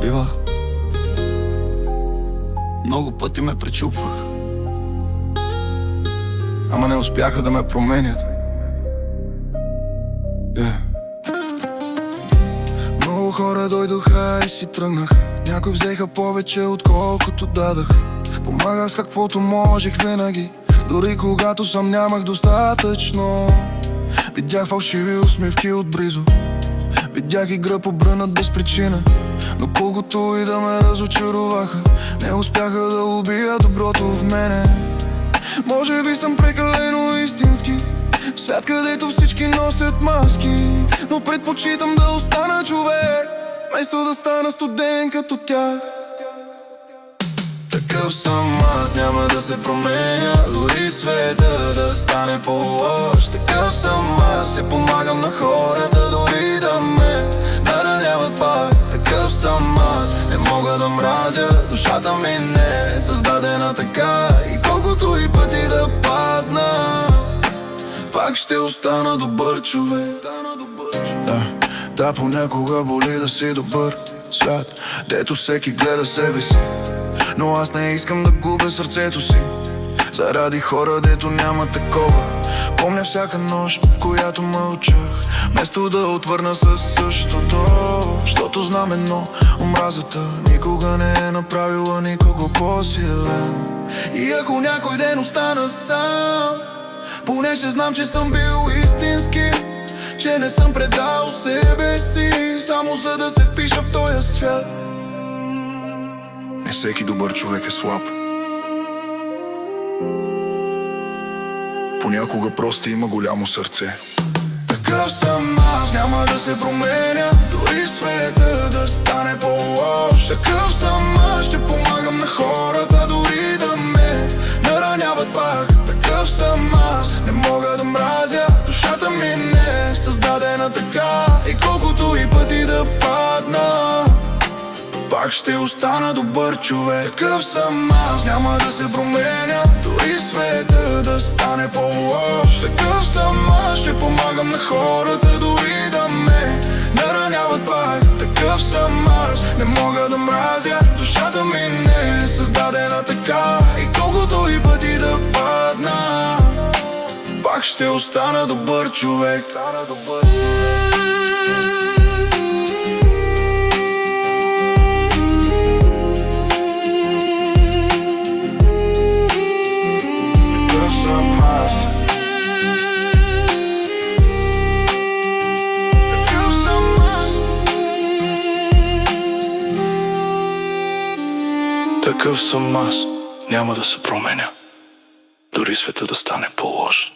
Бива. Много пъти ме пречупвах, ама не успяха да ме променят. Много хора дойдоха и си тръгнаха. Някои взеха повече отколкото дадах. Помагах с каквото можех винаги, дори когато сам нямах достатъчно. Видях фалшиви усмивки отблизо, видях игра побрънат без причина. Но колкото и да ме разочароваха, не успяха да убия доброто в мене. Може би съм прекалено истински, в свят, където всички носят маски, но предпочитам да остана човек, вместо да стана студен като тях. Такъв съм аз, няма да се променя, дори света да стане по-лош. Такъв съм аз, се помагам на хората, дори да ме нараняват пак. Такъв съм аз, не мога да мразя, душата ми не е създадена така. И колкото и пъти да падна, пак ще остана добър човек. Да, понякога боли да си добър. Свят, дето всеки гледа себе си, но аз не искам да губя сърцето си заради хора, дето няма такова. Помня всяка нощ, в която мълчах, вместо да отвърна със същото. Защото знам едно, омразата никога не е направила никого по-силен. И ако някой ден остана сам, поне ще знам, че съм бил истински, че не съм предал себе си, само за да се впиша в този свят. Не всеки добър човек е слаб. Понякога просто има голямо сърце. Такъв съм аз, няма да се променя, дори света да стане по-лош. Такъв съм аз, ще помагам на хората, дори да ме нараняват пак. Такъв съм аз, не мога да мразя, душата ми не е създадена така. И колкото и пъти да падна, пак ще остана добър човек. Такъв съм аз, няма да се променя, дори света да стане по-лош. Такъв съм аз, ще помагам на хората, дори да ме нараняват пак. Такъв съм аз, не мога да мразя, душата ми не е създадена така. И колкото и пъти да падна, пак ще остана добър човек. Такъв съм аз, няма да се променя, дори света да стане по-лош.